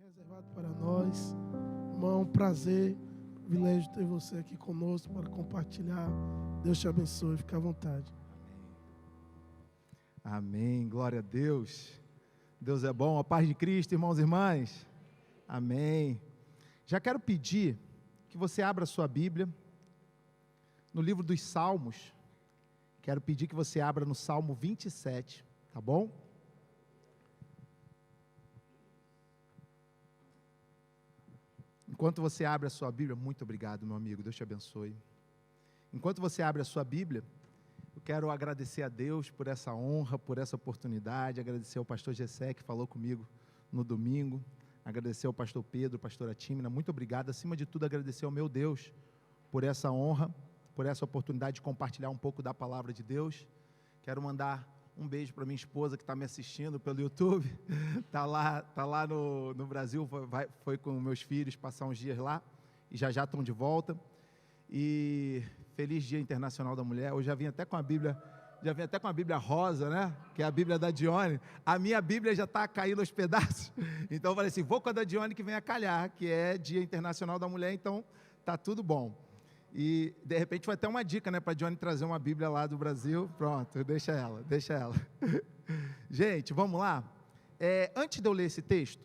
reservado para nós. Irmão, prazer, privilégio ter você aqui conosco para compartilhar. Deus te abençoe, fique à vontade. Amém, glória a Deus. Deus é bom, a paz de Cristo, irmãos e irmãs. Amém. Já quero pedir que você abra a sua Bíblia no livro dos Salmos. Quero pedir que você abra no Salmo 27, tá bom? Enquanto você abre a sua Bíblia, muito obrigado, meu amigo, Deus te abençoe. Enquanto você abre a sua Bíblia, eu quero agradecer a Deus por essa honra, por essa oportunidade, agradecer ao pastor Gessé que falou comigo no domingo, agradecer ao pastor Pedro, pastora Tímina, muito obrigado, acima de tudo agradecer ao meu Deus por essa honra, por essa oportunidade de compartilhar um pouco da palavra de Deus. Quero mandar um beijo para minha esposa que está me assistindo pelo YouTube, está lá no Brasil, foi com meus filhos passar uns dias lá, e já estão de volta, e feliz Dia Internacional da Mulher. Eu já vim até com a Bíblia rosa, né, que é a Bíblia da Dione. A minha Bíblia já está caindo aos pedaços, então eu falei assim, vou com a da Dione que vem a calhar, que é Dia Internacional da Mulher, então está tudo bom. E, de repente, foi até uma dica, né, para a Dione trazer uma Bíblia lá do Brasil. Pronto, deixa ela. Gente, vamos lá. Antes de eu ler esse texto,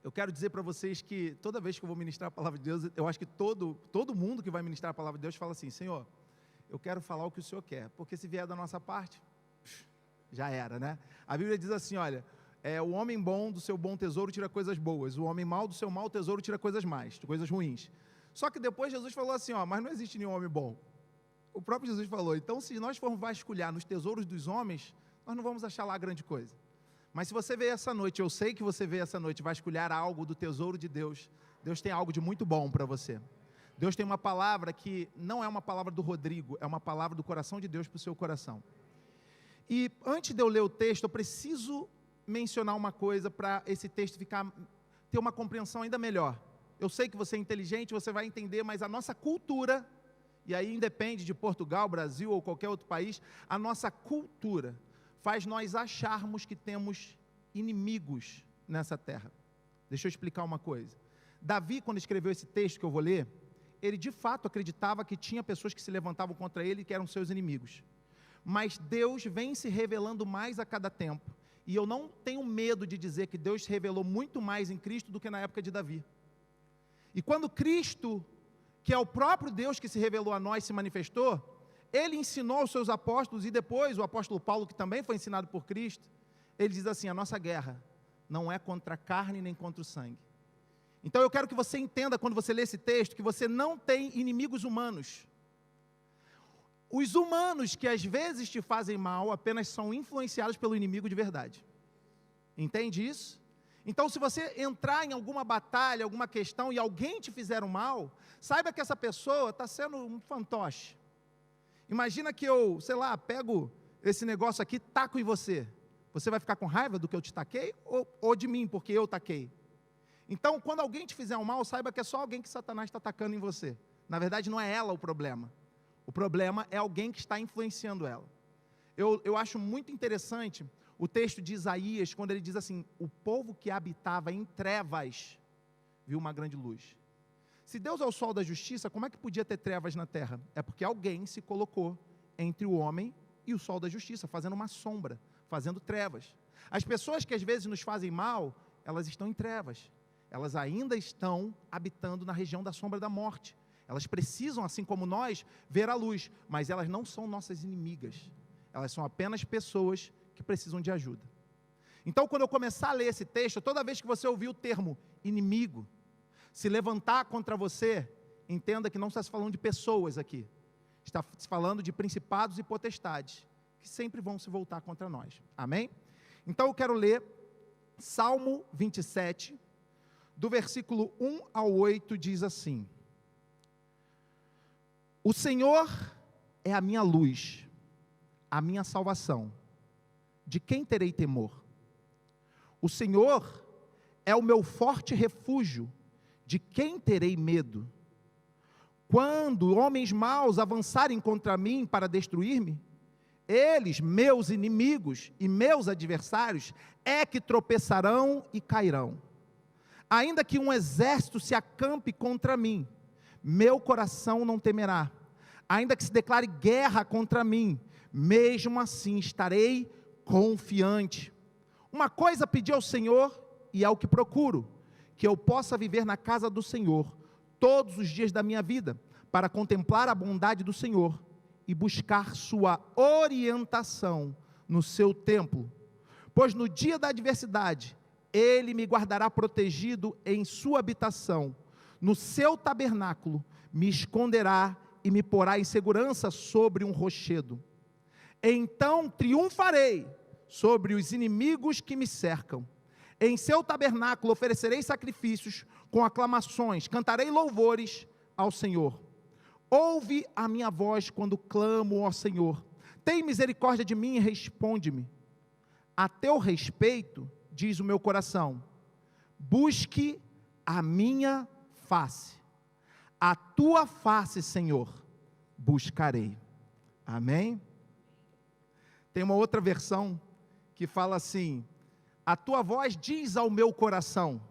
eu quero dizer para vocês que toda vez que eu vou ministrar a palavra de Deus, eu acho que todo mundo que vai ministrar a palavra de Deus fala assim, Senhor, eu quero falar o que o Senhor quer, porque se vier da nossa parte, já era, né? A Bíblia diz assim, olha, o homem bom do seu bom tesouro tira coisas boas, o homem mau do seu mau tesouro tira coisas más, coisas ruins. Só que depois Jesus falou assim, mas não existe nenhum homem bom. O próprio Jesus falou, então se nós formos vasculhar nos tesouros dos homens, nós não vamos achar lá grande coisa. Mas se você veio essa noite, eu sei que você veio essa noite vasculhar algo do tesouro de Deus, Deus tem algo de muito bom para você. Deus tem uma palavra que não é uma palavra do Rodrigo, é uma palavra do coração de Deus para o seu coração. E antes de eu ler o texto, eu preciso mencionar uma coisa para esse texto ter uma compreensão ainda melhor. Eu sei que você é inteligente, você vai entender, mas a nossa cultura, e aí independe de Portugal, Brasil ou qualquer outro país, a nossa cultura faz nós acharmos que temos inimigos nessa terra. Deixa eu explicar uma coisa. Davi, quando escreveu esse texto que eu vou ler, ele de fato acreditava que tinha pessoas que se levantavam contra ele e que eram seus inimigos. Mas Deus vem se revelando mais a cada tempo. E eu não tenho medo de dizer que Deus se revelou muito mais em Cristo do que na época de Davi. E quando Cristo, que é o próprio Deus que se revelou a nós, se manifestou, Ele ensinou aos seus apóstolos, e depois o apóstolo Paulo, que também foi ensinado por Cristo, ele diz assim, a nossa guerra não é contra a carne nem contra o sangue. Então eu quero que você entenda, quando você lê esse texto, que você não tem inimigos humanos. Os humanos que às vezes te fazem mal, apenas são influenciados pelo inimigo de verdade. Entende isso? Então, se você entrar em alguma batalha, alguma questão, e alguém te fizer um mal, saiba que essa pessoa está sendo um fantoche. Imagina que eu, pego esse negócio aqui, taco em você. Você vai ficar com raiva do que eu te taquei, ou de mim, porque eu taquei? Então, quando alguém te fizer um mal, saiba que é só alguém que Satanás está atacando em você. Na verdade, não é ela o problema. O problema é alguém que está influenciando ela. Eu acho muito interessante o texto de Isaías, quando ele diz assim, o povo que habitava em trevas, viu uma grande luz. Se Deus é o sol da justiça, como é que podia ter trevas na terra? É porque alguém se colocou entre o homem e o sol da justiça, fazendo uma sombra, fazendo trevas. As pessoas que às vezes nos fazem mal, elas estão em trevas. Elas ainda estão habitando na região da sombra da morte. Elas precisam, assim como nós, ver a luz, mas elas não são nossas inimigas. Elas são apenas pessoas que precisam de ajuda. Então, quando eu começar a ler esse texto, toda vez que você ouvir o termo inimigo se levantar contra você, entenda que não está se falando de pessoas aqui, está se falando de principados e potestades, que sempre vão se voltar contra nós. Amém? Então eu quero ler Salmo 27, do versículo 1 ao 8, diz assim, o Senhor é a minha luz, a minha salvação. De quem terei temor? O Senhor é o meu forte refúgio, de quem terei medo? Quando homens maus avançarem contra mim para destruir-me, eles, meus inimigos e meus adversários, é que tropeçarão e cairão. Ainda que um exército se acampe contra mim, meu coração não temerá. Ainda que se declare guerra contra mim, mesmo assim estarei confiante. Uma coisa pedi ao Senhor, e é o que procuro, que eu possa viver na casa do Senhor todos os dias da minha vida, para contemplar a bondade do Senhor e buscar sua orientação no seu templo. Pois no dia da adversidade, Ele me guardará protegido em sua habitação, no seu tabernáculo me esconderá e me porá em segurança sobre um rochedo. Então triunfarei sobre os inimigos que me cercam. Em seu tabernáculo oferecerei sacrifícios com aclamações, cantarei louvores ao Senhor. Ouve a minha voz quando clamo, ó Senhor. Tem misericórdia de mim e responde-me. A teu respeito, diz o meu coração, busque a minha face. A tua face, Senhor, buscarei. Amém? Tem uma outra versão que fala assim: a tua voz diz ao meu coração,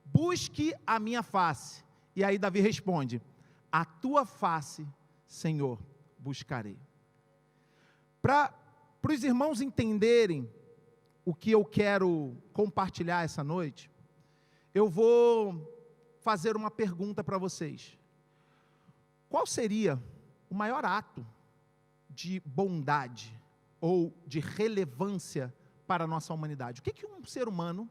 busque a minha face. E aí Davi responde: a tua face, Senhor, buscarei. Para os irmãos entenderem o que eu quero compartilhar essa noite, eu vou fazer uma pergunta para vocês. Qual seria o maior ato de bondade ou de relevância para a nossa humanidade? O que um ser humano,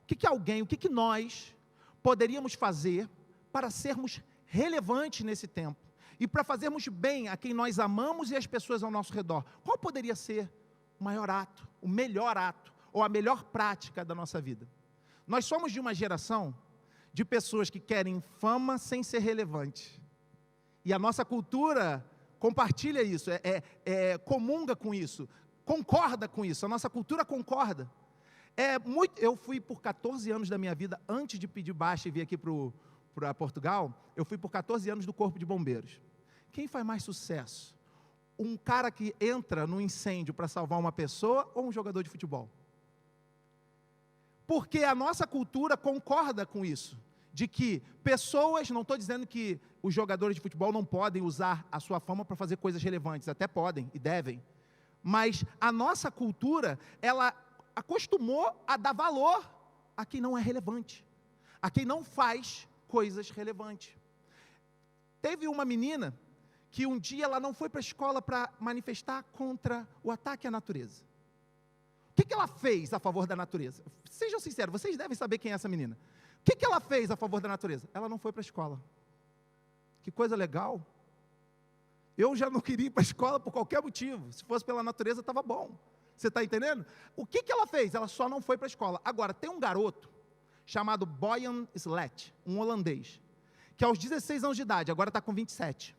o que alguém, o que nós poderíamos fazer para sermos relevantes nesse tempo e para fazermos bem a quem nós amamos e as pessoas ao nosso redor? Qual poderia ser o maior ato, o melhor ato ou a melhor prática da nossa vida? Nós somos de uma geração de pessoas que querem fama sem ser relevante, e a nossa cultura compartilha isso, comunga com isso, concorda com isso, a nossa cultura concorda. Eu fui por 14 anos da minha vida, antes de pedir baixa e vir aqui para Portugal, eu fui por 14 anos do Corpo de Bombeiros. Quem faz mais sucesso? Um cara que entra no incêndio para salvar uma pessoa ou um jogador de futebol? Porque a nossa cultura concorda com isso, de que pessoas, não estou dizendo que os jogadores de futebol não podem usar a sua fama para fazer coisas relevantes, até podem e devem, mas a nossa cultura, ela acostumou a dar valor a quem não é relevante, a quem não faz coisas relevantes. Teve uma menina que um dia ela não foi para a escola para manifestar contra o ataque à natureza. O que ela fez a favor da natureza? Sejam sinceros, vocês devem saber quem é essa menina. O que ela fez a favor da natureza? Ela não foi para a escola. Que coisa legal. Eu já não queria ir para a escola por qualquer motivo. Se fosse pela natureza, estava bom. Você está entendendo? O que ela fez? Ela só não foi para a escola. Agora, tem um garoto chamado Boyan Slet, um holandês, que aos 16 anos de idade, agora está com 27.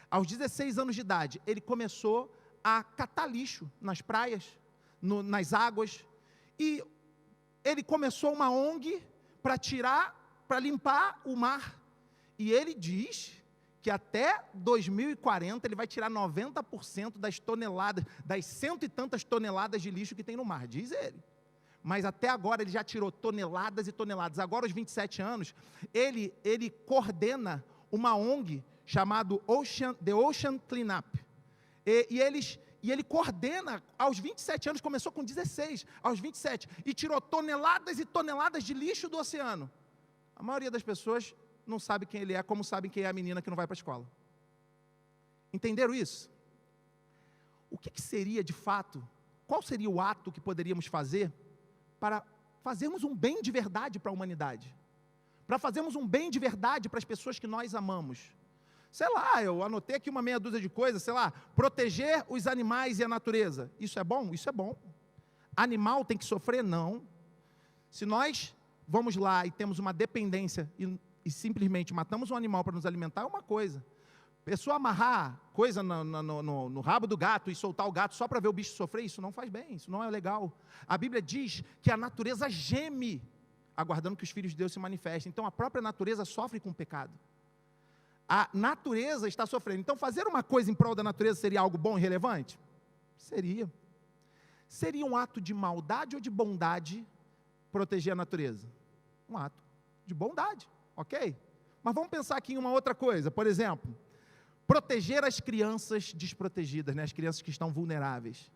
Aos 16 anos de idade, ele começou a catar lixo nas praias, nas águas, e ele começou uma ONG para limpar o mar. E ele diz que até 2040 ele vai tirar 90% das toneladas, das cento e tantas toneladas de lixo que tem no mar, diz ele. Mas até agora ele já tirou toneladas e toneladas. Agora, aos 27 anos, ele coordena uma ONG chamada The Ocean Cleanup. E ele coordena, aos 27 anos, começou com 16, aos 27, e tirou toneladas e toneladas de lixo do oceano. A maioria das pessoas não sabe quem ele é, como sabem quem é a menina que não vai para a escola. Entenderam isso? O que seria, de fato, qual seria o ato que poderíamos fazer para fazermos um bem de verdade para a humanidade? Para fazermos um bem de verdade para as pessoas que nós amamos? Sei lá, eu anotei aqui uma meia dúzia de coisas, sei lá, proteger os animais e a natureza. Isso é bom? Isso é bom. Animal tem que sofrer? Não. Se nós vamos lá e temos uma dependência e simplesmente matamos um animal para nos alimentar, é uma coisa. Pessoa amarrar coisa no rabo do gato e soltar o gato só para ver o bicho sofrer, isso não faz bem, isso não é legal. A Bíblia diz que a natureza geme, aguardando que os filhos de Deus se manifestem. Então a própria natureza sofre com o pecado. A natureza está sofrendo. Então fazer uma coisa em prol da natureza seria algo bom e relevante? Seria. Seria um ato de maldade ou de bondade proteger a natureza? Um ato. de bondade, ok? Mas vamos pensar aqui em uma outra coisa, por exemplo, proteger as crianças desprotegidas, né? As crianças que estão vulneráveis.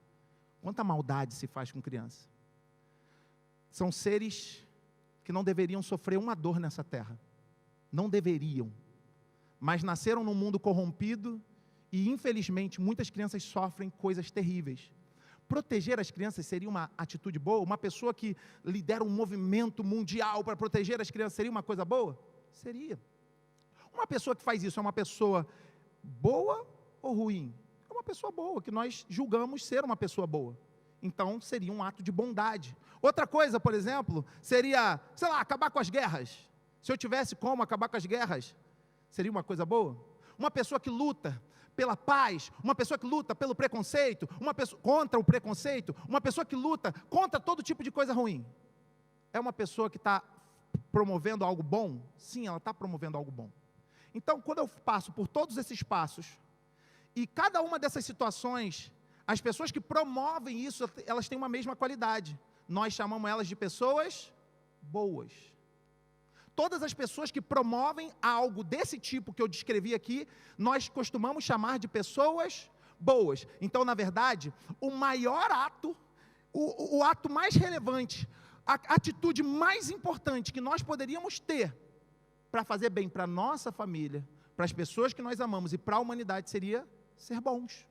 Quanta maldade se faz com criança. São seres que não deveriam sofrer uma dor nessa terra. Não deveriam. Mas nasceram num mundo corrompido e, infelizmente, muitas crianças sofrem coisas terríveis. Proteger as crianças seria uma atitude boa? Uma pessoa que lidera um movimento mundial para proteger as crianças seria uma coisa boa? Seria. Uma pessoa que faz isso é uma pessoa boa ou ruim? É uma pessoa boa, que nós julgamos ser uma pessoa boa. Então, seria um ato de bondade. Outra coisa, por exemplo, seria, sei lá, acabar com as guerras. Se eu tivesse como acabar com as guerras, seria uma coisa boa? Uma pessoa que luta pela paz, uma pessoa que luta pelo preconceito, uma pessoa contra o preconceito, uma pessoa que luta contra todo tipo de coisa ruim. É uma pessoa que está promovendo algo bom? Sim, ela está promovendo algo bom. Então, quando eu passo por todos esses passos, e cada uma dessas situações, as pessoas que promovem isso, elas têm uma mesma qualidade. Nós chamamos elas de pessoas boas. Todas as pessoas que promovem algo desse tipo que eu descrevi aqui, nós costumamos chamar de pessoas boas. Então, na verdade, o maior ato, o ato mais relevante, a atitude mais importante que nós poderíamos ter para fazer bem para a nossa família, para as pessoas que nós amamos e para a humanidade seria ser bons.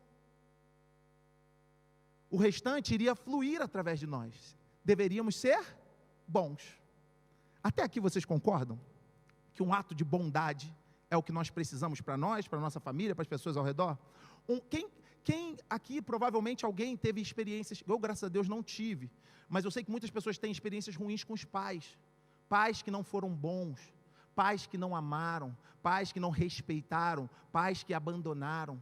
O restante iria fluir através de nós. Deveríamos ser bons. Até aqui vocês concordam que um ato de bondade é o que nós precisamos para nós, para a nossa família, para as pessoas ao redor? Quem aqui, provavelmente alguém teve experiências, eu graças a Deus não tive, mas eu sei que muitas pessoas têm experiências ruins com os pais. Pais que não foram bons, pais que não amaram, pais que não respeitaram, pais que abandonaram.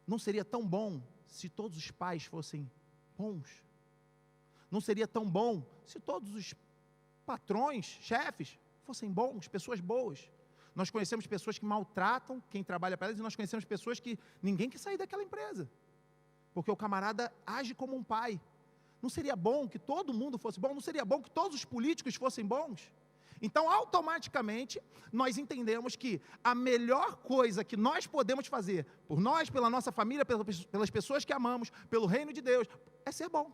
Não seria tão bom se todos os pais fossem bons? Não seria tão bom se todos os patrões, chefes, fossem bons, pessoas boas? Nós conhecemos pessoas que maltratam quem trabalha para elas e nós conhecemos pessoas que ninguém quer sair daquela empresa, porque o camarada age como um pai. Não seria bom que todo mundo fosse bom? Não seria bom que todos os políticos fossem bons? Então, automaticamente, nós entendemos que a melhor coisa que nós podemos fazer, por nós, pela nossa família, pelas pessoas que amamos, pelo reino de Deus, é ser bom.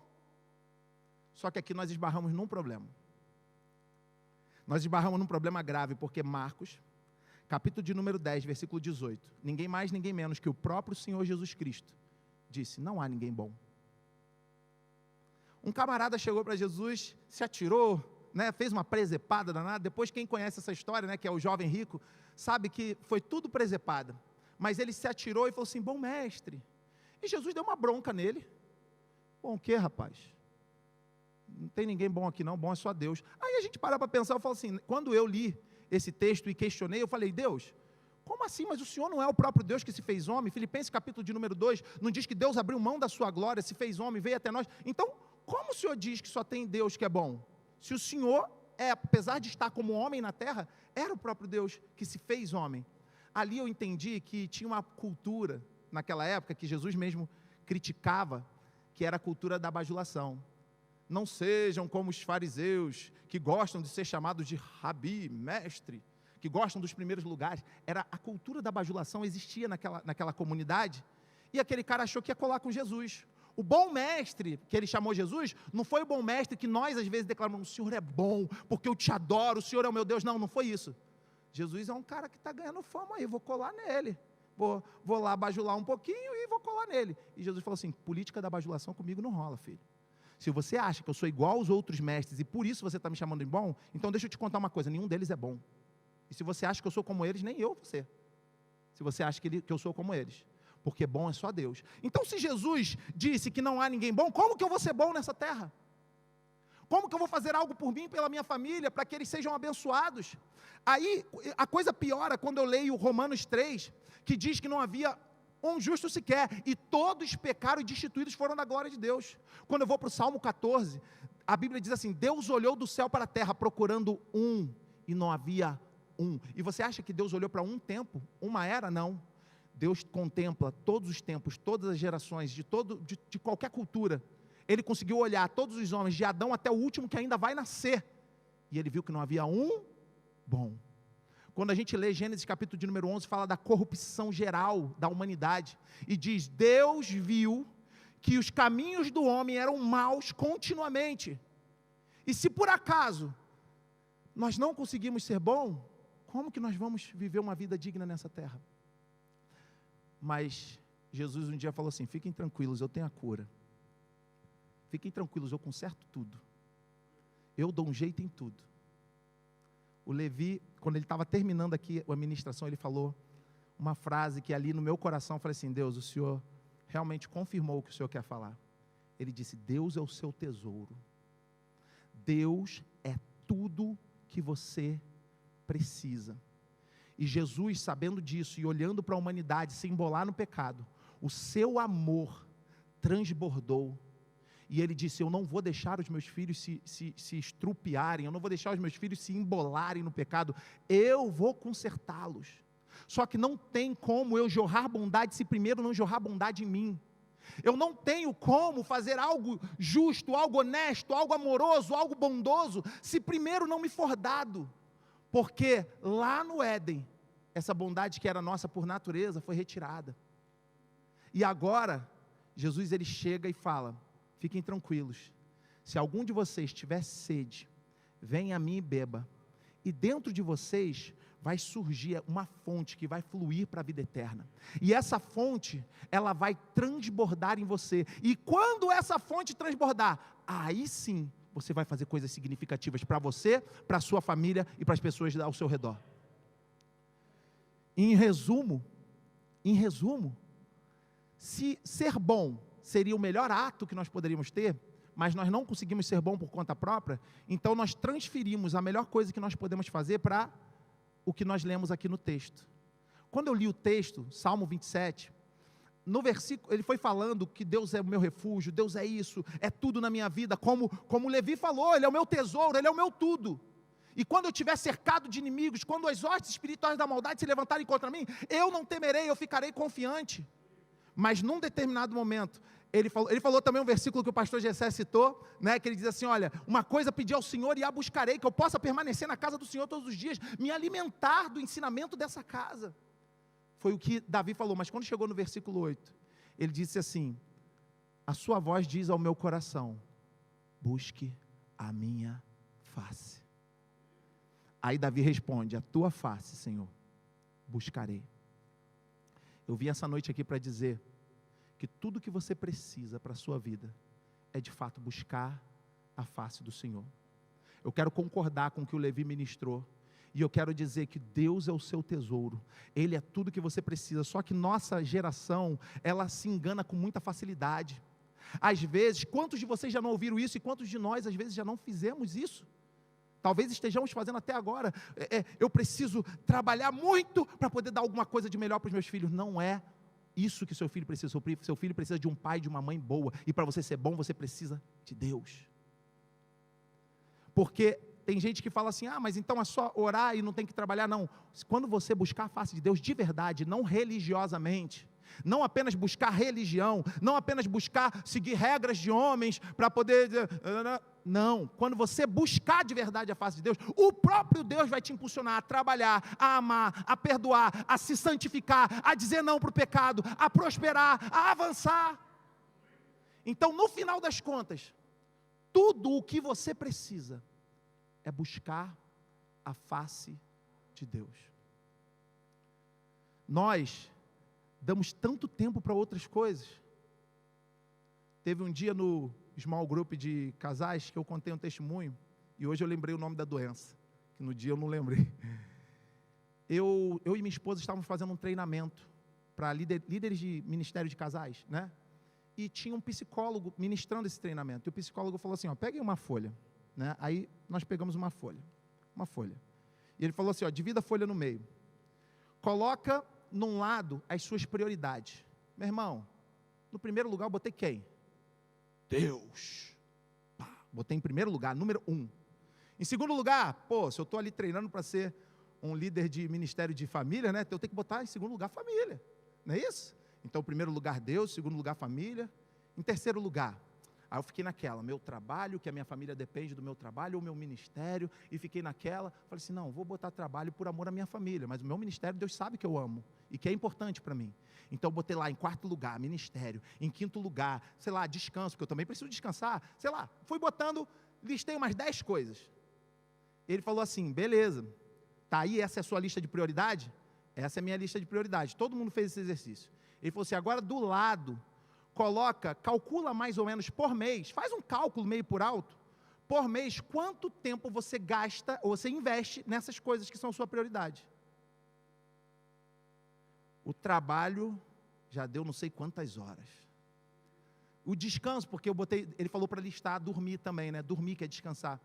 Só que aqui nós esbarramos num problema. Nós esbarramos num problema grave, porque Marcos, capítulo de número 10, versículo 18, ninguém mais, ninguém menos que o próprio Senhor Jesus Cristo, disse, não há ninguém bom. Um camarada chegou para Jesus, se atirou, né, fez uma presepada danada. Depois quem conhece essa história, né, que é o jovem rico, sabe que foi tudo presepada. Mas ele se atirou e falou assim, bom mestre. E Jesus deu uma bronca nele. Bom o quê, rapaz? Não tem ninguém bom aqui não, bom é só Deus. Aí a gente para pensar, eu falo assim, quando eu li esse texto e questionei, eu falei, Deus, como assim? Mas o Senhor não é o próprio Deus que se fez homem? Filipenses capítulo de número 2, não diz que Deus abriu mão da sua glória, se fez homem, veio até nós. Então, como o Senhor diz que só tem Deus que é bom? Se o Senhor, apesar de estar como homem na terra, era o próprio Deus que se fez homem. Ali eu entendi que tinha uma cultura, naquela época, que Jesus mesmo criticava, que era a cultura da bajulação. Não sejam como os fariseus, que gostam de ser chamados de rabi, mestre, que gostam dos primeiros lugares. A cultura da bajulação existia naquela comunidade, e aquele cara achou que ia colar com Jesus. O bom mestre, que ele chamou Jesus, não foi o bom mestre que nós às vezes declaramos, o Senhor é bom, porque eu te adoro, o Senhor é o meu Deus. Não foi isso. Jesus é um cara que está ganhando fama aí, vou colar nele. Vou lá bajular um pouquinho e vou colar nele. E Jesus falou assim, política da bajulação comigo não rola, filho. Se você acha que eu sou igual aos outros mestres e por isso você está me chamando de bom, então deixa eu te contar uma coisa, nenhum deles é bom. E se você acha que eu sou como eles, nem eu vou ser. Se você acha que eu sou como eles. Porque bom é só Deus. Então, se Jesus disse que não há ninguém bom, como que eu vou ser bom nessa terra? Como que eu vou fazer algo por mim, pela minha família, para que eles sejam abençoados? Aí, a coisa piora quando eu leio Romanos 3, que diz que não havia um justo sequer, e todos pecaram e destituídos foram da glória de Deus. Quando eu vou para o Salmo 14, a Bíblia diz assim, Deus olhou do céu para a terra procurando um, e não havia um. E você acha que Deus olhou para um tempo, uma era? Não. Deus contempla todos os tempos, todas as gerações, de qualquer cultura. Ele conseguiu olhar todos os homens, de Adão até o último que ainda vai nascer. E ele viu que não havia um bom. Quando a gente lê Gênesis capítulo de número 11, fala da corrupção geral da humanidade, e diz, Deus viu que os caminhos do homem eram maus continuamente, e se por acaso nós não conseguimos ser bons, como que nós vamos viver uma vida digna nessa terra? Mas Jesus um dia falou assim, fiquem tranquilos, eu tenho a cura, fiquem tranquilos, eu conserto tudo, eu dou um jeito em tudo. O Levi, quando ele estava terminando aqui a ministração, ele falou uma frase que ali no meu coração, eu falei assim, Deus, o Senhor realmente confirmou o que o Senhor quer falar. Ele disse, Deus é o seu tesouro, Deus é tudo que você precisa. E Jesus, sabendo disso e olhando para a humanidade, sem embolar no pecado, o seu amor transbordou. E ele disse, eu não vou deixar os meus filhos se estrupiarem, eu não vou deixar os meus filhos se embolarem no pecado, eu vou consertá-los. Só que não tem como eu jorrar bondade se primeiro não jorrar bondade em mim. Eu não tenho como fazer algo justo, algo honesto, algo amoroso, algo bondoso, se primeiro não me for dado. Porque lá no Éden, essa bondade que era nossa por natureza foi retirada. E agora, Jesus ele chega e fala, fiquem tranquilos, se algum de vocês tiver sede, venha a mim e beba, e dentro de vocês vai surgir uma fonte que vai fluir para a vida eterna, e essa fonte, ela vai transbordar em você, e quando essa fonte transbordar, aí sim, você vai fazer coisas significativas para você, para a sua família e para as pessoas ao seu redor. Em resumo, se ser bom seria o melhor ato que nós poderíamos ter, mas nós não conseguimos ser bom por conta própria, então nós transferimos a melhor coisa que nós podemos fazer para o que nós lemos aqui no texto. Quando eu li o texto, Salmo 27, no versículo, ele foi falando que Deus é o meu refúgio, Deus é isso, é tudo na minha vida, como Levi falou, Ele é o meu tesouro, Ele é o meu tudo. E quando eu estiver cercado de inimigos, quando as hostes espirituais da maldade se levantarem contra mim, eu não temerei, eu ficarei confiante. Mas num determinado momento, ele falou também um versículo que o pastor Gessé citou, né, que ele diz assim, olha, uma coisa pedi ao Senhor e a buscarei, que eu possa permanecer na casa do Senhor todos os dias, me alimentar do ensinamento dessa casa. Foi o que Davi falou, mas quando chegou no versículo 8, ele disse assim, a sua voz diz ao meu coração, busque a minha face. Aí Davi responde, a tua face, Senhor, buscarei. Eu vim essa noite aqui para dizer que tudo que você precisa para a sua vida é de fato buscar a face do Senhor. Eu quero concordar com o que o Levi ministrou, e eu quero dizer que Deus é o seu tesouro, Ele é tudo que você precisa, só que nossa geração, ela se engana com muita facilidade. Às vezes, quantos de vocês já não ouviram isso, e quantos de nós às vezes já não fizemos isso? Talvez estejamos fazendo até agora, eu preciso trabalhar muito para poder dar alguma coisa de melhor para os meus filhos. Não é isso que seu filho precisa. Seu filho precisa de um pai e de uma mãe boa, e para você ser bom, você precisa de Deus. Porque tem gente que fala assim, mas então é só orar e não tem que trabalhar. Não, quando você buscar a face de Deus de verdade, não religiosamente, não apenas buscar religião, não apenas buscar seguir regras de homens para poder... Não, quando você buscar de verdade a face de Deus, o próprio Deus vai te impulsionar a trabalhar, a amar, a perdoar, a se santificar, a dizer não para o pecado, a prosperar, a avançar. Então, no final das contas, tudo o que você precisa é buscar a face de Deus. Nós damos tanto tempo para outras coisas. Teve um dia no small group de casais que eu contei um testemunho, e hoje eu lembrei o nome da doença, que no dia eu não lembrei. Eu e minha esposa estávamos fazendo um treinamento para líderes de ministério de casais, né? E tinha um psicólogo ministrando esse treinamento, e o psicólogo falou assim, peguem uma folha, né? Aí nós pegamos uma folha, e ele falou assim, divida a folha no meio, coloca num lado as suas prioridades. Meu irmão, no primeiro lugar eu botei quem? Deus. Botei em primeiro lugar, número 1. Em segundo lugar, se eu estou ali treinando para ser um líder de ministério de família, né? Eu tenho que botar em segundo lugar família, não é isso? Então, em primeiro lugar Deus, em segundo lugar família. Em terceiro lugar, Aí eu fiquei naquela, meu trabalho, que a minha família depende do meu trabalho, ou meu ministério, e fiquei naquela, falei assim, não, vou botar trabalho por amor à minha família, mas o meu ministério, Deus sabe que eu amo, e que é importante para mim. Então eu botei lá em 4º lugar, ministério, em 5º lugar, sei lá, descanso, porque eu também preciso descansar, sei lá, fui botando, listei umas 10 coisas. Ele falou assim, beleza, tá aí, essa é a sua lista de prioridade? Essa é a minha lista de prioridade, todo mundo fez esse exercício. Ele falou assim, agora do lado, calcula mais ou menos por mês, faz um cálculo meio por alto, por mês, quanto tempo você gasta, ou você investe nessas coisas que são sua prioridade. O trabalho já deu não sei quantas horas. O descanso, porque ele falou para listar, dormir também, né? Dormir que é descansar.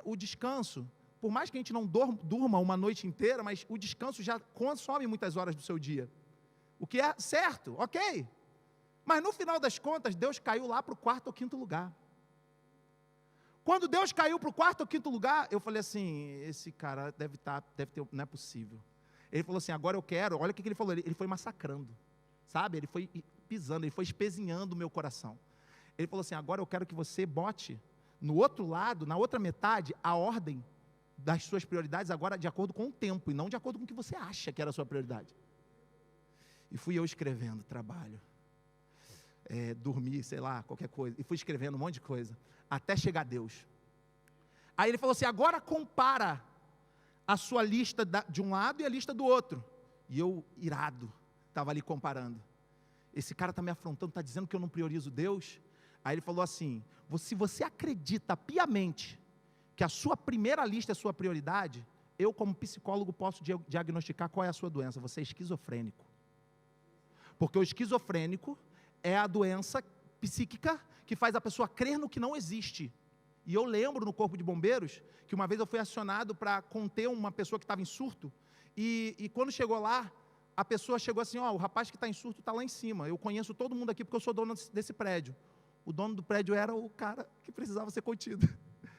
O descanso, por mais que a gente não durma uma noite inteira, mas o descanso já consome muitas horas do seu dia. O que é certo, ok. Mas no final das contas, Deus caiu lá para o 4º ou 5º lugar. Quando Deus caiu para o 4º ou 5º lugar, eu falei assim, esse cara deve ter, não é possível. Ele falou assim, agora eu quero, olha o que ele falou, ele foi massacrando, sabe? Ele foi pisando, ele foi espezinhando o meu coração. Ele falou assim, agora eu quero que você bote no outro lado, na outra metade, a ordem das suas prioridades agora de acordo com o tempo, e não de acordo com o que você acha que era a sua prioridade. E fui eu escrevendo trabalho. Dormir, sei lá, qualquer coisa, e fui escrevendo um monte de coisa, até chegar a Deus. Aí ele falou assim, agora compara a sua lista de um lado e a lista do outro. E eu, irado, estava ali comparando. Esse cara está me afrontando, está dizendo que eu não priorizo Deus. Aí ele falou assim, se você acredita piamente que a sua primeira lista é a sua prioridade, eu como psicólogo posso diagnosticar qual é a sua doença, você é esquizofrênico. Porque o esquizofrênico é a doença psíquica que faz a pessoa crer no que não existe. E eu lembro no Corpo de Bombeiros, que uma vez eu fui acionado para conter uma pessoa que estava em surto, e quando chegou lá, a pessoa chegou assim, o rapaz que está em surto está lá em cima, eu conheço todo mundo aqui porque eu sou dono desse prédio. O dono do prédio era o cara que precisava ser contido.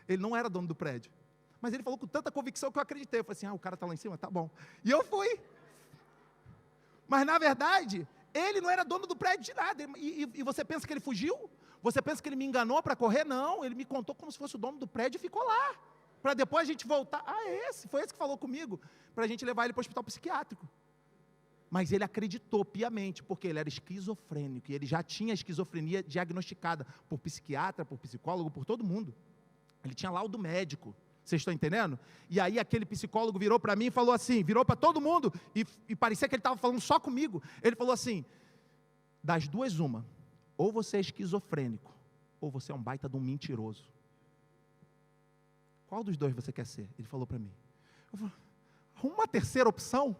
Ele não era dono do prédio. Mas ele falou com tanta convicção que eu acreditei. Eu falei assim, o cara está lá em cima, tá bom. E eu fui. Mas na verdade, ele não era dono do prédio de nada. E você pensa que ele fugiu? Você pensa que ele me enganou para correr? Não, ele me contou como se fosse o dono do prédio e ficou lá. Para depois a gente voltar. Foi esse que falou comigo. Para a gente levar ele para o hospital psiquiátrico. Mas ele acreditou piamente, porque ele era esquizofrênico. E ele já tinha esquizofrenia diagnosticada por psiquiatra, por psicólogo, por todo mundo. Ele tinha laudo médico. Vocês estão entendendo? E aí aquele psicólogo virou para mim e falou assim, virou para todo mundo, e parecia que ele estava falando só comigo. Ele falou assim, das duas uma, ou você é esquizofrênico, ou você é um baita de um mentiroso. Qual dos dois você quer ser? Ele falou para mim. Eu falei, uma terceira opção?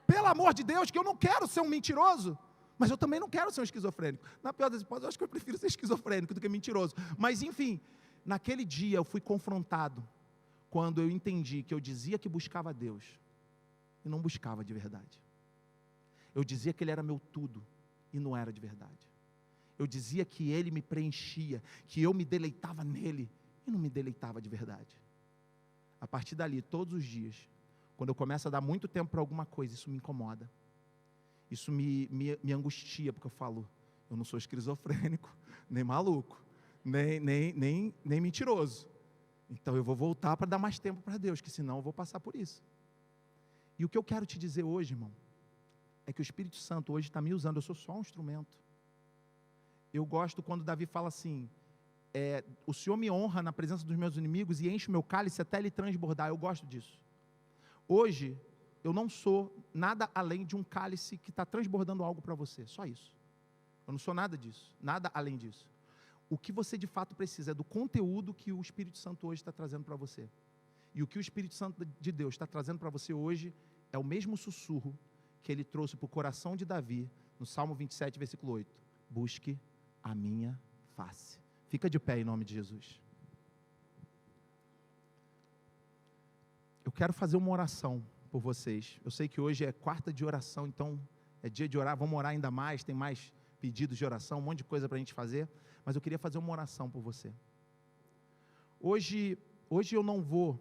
Pelo amor de Deus, que eu não quero ser um mentiroso, mas eu também não quero ser um esquizofrênico. Na pior das hipóteses, eu acho que eu prefiro ser esquizofrênico do que mentiroso. Mas enfim, naquele dia eu fui confrontado, quando eu entendi que eu dizia que buscava Deus, e não buscava de verdade. Eu dizia que Ele era meu tudo, e não era de verdade. Eu dizia que Ele me preenchia, que eu me deleitava nele, e não me deleitava de verdade. A partir dali, todos os dias, quando eu começo a dar muito tempo para alguma coisa, isso me incomoda. Isso me angustia, porque eu falo, eu não sou esquizofrênico, nem maluco, nem mentiroso. Então eu vou voltar para dar mais tempo para Deus, que senão eu vou passar por isso. E o que eu quero te dizer hoje, irmão, é que o Espírito Santo hoje está me usando, eu sou só um instrumento. Eu gosto quando Davi fala assim, o Senhor me honra na presença dos meus inimigos e enche o meu cálice até ele transbordar. Eu gosto disso. Hoje, eu não sou nada além de um cálice que está transbordando algo para você, só isso. Eu não sou nada disso, nada além disso. O que você de fato precisa é do conteúdo que o Espírito Santo hoje está trazendo para você. E o que o Espírito Santo de Deus está trazendo para você hoje é o mesmo sussurro que ele trouxe para o coração de Davi, no Salmo 27, versículo 8. Busque a minha face. Fica de pé em nome de Jesus. Eu quero fazer uma oração por vocês. Eu sei que hoje é quarta de oração, então é dia de orar. Vamos orar ainda mais, tem mais pedidos de oração, um monte de coisa para a gente fazer. Mas eu queria fazer uma oração por você. Hoje eu não vou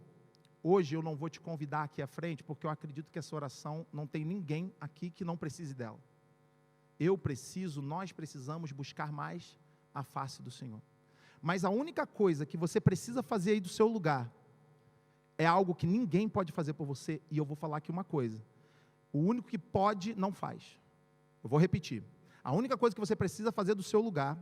te convidar aqui à frente, porque eu acredito que essa oração não tem ninguém aqui que não precise dela. Nós precisamos buscar mais a face do Senhor. Mas a única coisa que você precisa fazer aí do seu lugar é algo que ninguém pode fazer por você. E eu vou falar aqui uma coisa: o único que pode, não faz. Eu vou repetir. A única coisa que você precisa fazer do seu lugar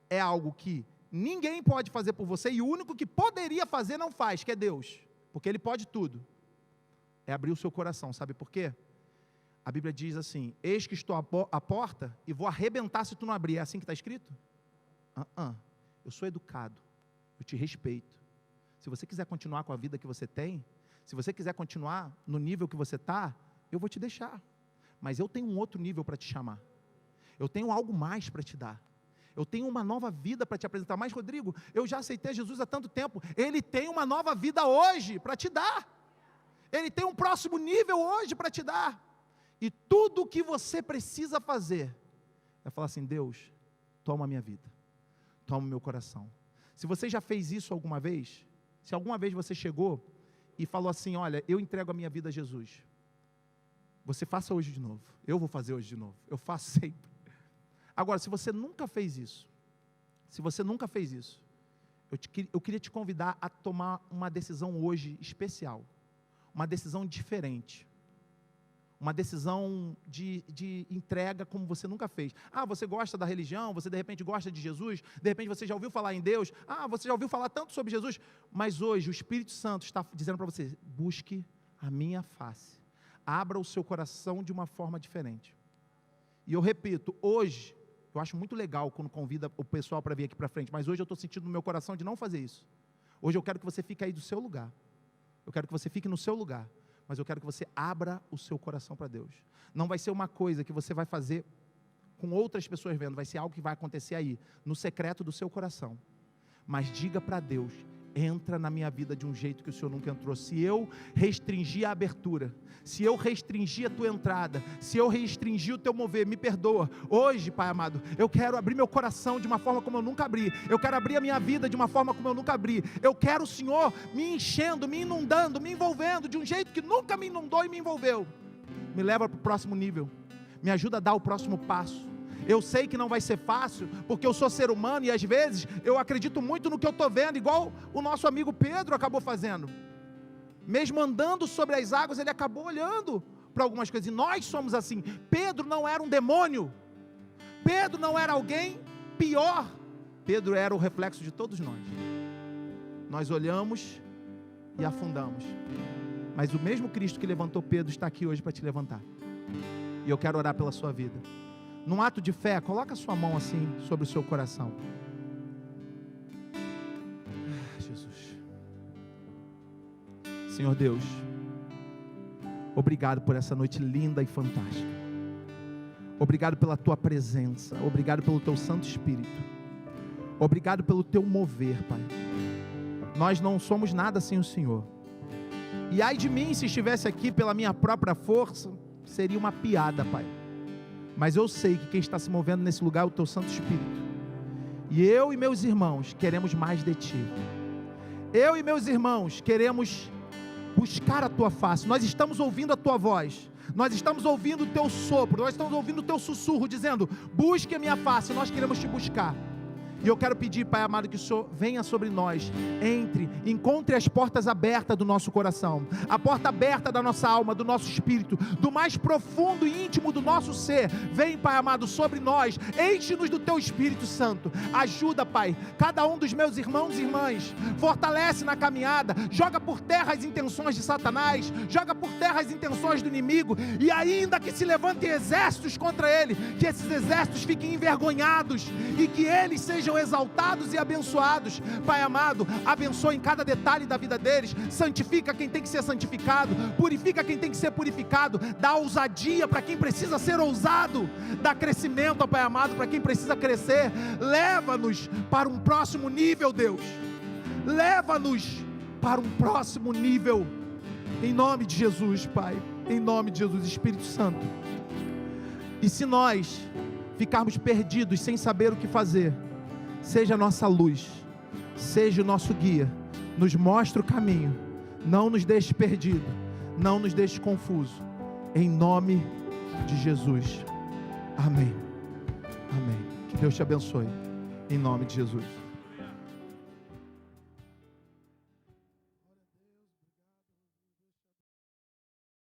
é algo que ninguém pode fazer por você, e o único que poderia fazer não faz, que é Deus, porque Ele pode tudo. É abrir o seu coração. Sabe por quê? A Bíblia diz assim: eis que estou à porta e vou arrebentar se tu não abrir. É assim que está escrito? Eu sou educado, eu te respeito. Se você quiser continuar com a vida que você tem, se você quiser continuar no nível que você está, eu vou te deixar. Mas eu tenho um outro nível para te chamar. Eu tenho algo mais para te dar. Eu tenho uma nova vida para te apresentar. Mas, Rodrigo, eu já aceitei Jesus há tanto tempo. Ele tem uma nova vida hoje para te dar. Ele tem um próximo nível hoje para te dar. E tudo o que você precisa fazer é falar assim: Deus, toma a minha vida, toma o meu coração. Se você já fez isso alguma vez, se alguma vez você chegou e falou assim: olha, eu entrego a minha vida a Jesus, você faça hoje de novo. Eu vou fazer hoje de novo. Eu faço sempre. Agora, se você nunca fez isso, eu queria te convidar a tomar uma decisão hoje especial, uma decisão diferente, uma decisão de entrega como você nunca fez. Você gosta da religião, você de repente gosta de Jesus, de repente você já ouviu falar em Deus, você já ouviu falar tanto sobre Jesus, mas hoje o Espírito Santo está dizendo para você: busque a minha face, abra o seu coração de uma forma diferente. E eu repito, hoje, eu acho muito legal quando convida o pessoal para vir aqui para frente, mas hoje eu estou sentindo no meu coração de não fazer isso. Hoje eu quero que você fique aí do seu lugar, eu quero que você fique no seu lugar, mas eu quero que você abra o seu coração para Deus. Não vai ser uma coisa que você vai fazer com outras pessoas vendo, vai ser algo que vai acontecer aí, no secreto do seu coração. Mas diga para Deus: entra na minha vida de um jeito que o Senhor nunca entrou. Se eu restringir a abertura, se eu restringir a tua entrada, se eu restringir o teu mover, me perdoa. Hoje, Pai amado, eu quero abrir meu coração de uma forma como eu nunca abri. Eu quero abrir a minha vida de uma forma como eu nunca abri. Eu quero o Senhor me enchendo, me inundando, me envolvendo de um jeito que nunca me inundou e me envolveu. Me leva para o próximo nível. Me ajuda a dar o próximo passo. Eu sei que não vai ser fácil, porque eu sou ser humano e às vezes eu acredito muito no que eu estou vendo, igual o nosso amigo Pedro acabou fazendo. Mesmo andando sobre as águas, ele acabou olhando para algumas coisas, e nós somos assim. Pedro não era um demônio, Pedro não era alguém pior, Pedro era o reflexo de todos nós. Nós olhamos e afundamos, mas o mesmo Cristo que levantou Pedro está aqui hoje para te levantar, e eu quero orar pela sua vida. Num ato de fé, coloca a sua mão assim sobre o seu coração. Jesus. Senhor Deus, obrigado por essa noite linda e fantástica. Obrigado pela tua presença. Obrigado pelo teu Santo Espírito. Obrigado pelo teu mover, Pai. Nós não somos nada sem o Senhor. E ai de mim se estivesse aqui pela minha própria força, seria uma piada, Pai. Mas eu sei que quem está se movendo nesse lugar é o teu Santo Espírito. E eu e meus irmãos queremos mais de ti. Eu e meus irmãos queremos buscar a tua face. Nós estamos ouvindo a tua voz. Nós estamos ouvindo o teu sopro. Nós estamos ouvindo o teu sussurro dizendo: busque a minha face. Nós queremos te buscar. E eu quero pedir, Pai amado, que o Senhor venha sobre nós, entre, encontre as portas abertas do nosso coração, a porta aberta da nossa alma, do nosso espírito, do mais profundo e íntimo do nosso ser. Vem, Pai amado, sobre nós, enche-nos do teu Espírito Santo. Ajuda, Pai, cada um dos meus irmãos e irmãs, fortalece na caminhada, joga por terra as intenções de Satanás, joga por terra as intenções do inimigo, e ainda que se levantem exércitos contra ele, que esses exércitos fiquem envergonhados, e que eles sejam exaltados e abençoados. Pai amado, abençoe em cada detalhe da vida deles, santifica quem tem que ser santificado, purifica quem tem que ser purificado, dá ousadia para quem precisa ser ousado, dá crescimento, Pai amado, para quem precisa crescer. Leva-nos para um próximo nível, Deus, leva-nos para um próximo nível, em nome de Jesus, Pai, em nome de Jesus. Espírito Santo, e se nós ficarmos perdidos sem saber o que fazer, seja a nossa luz, seja o nosso guia, nos mostre o caminho, não nos deixe perdido, não nos deixe confuso, em nome de Jesus, amém, amém. Que Deus te abençoe, em nome de Jesus.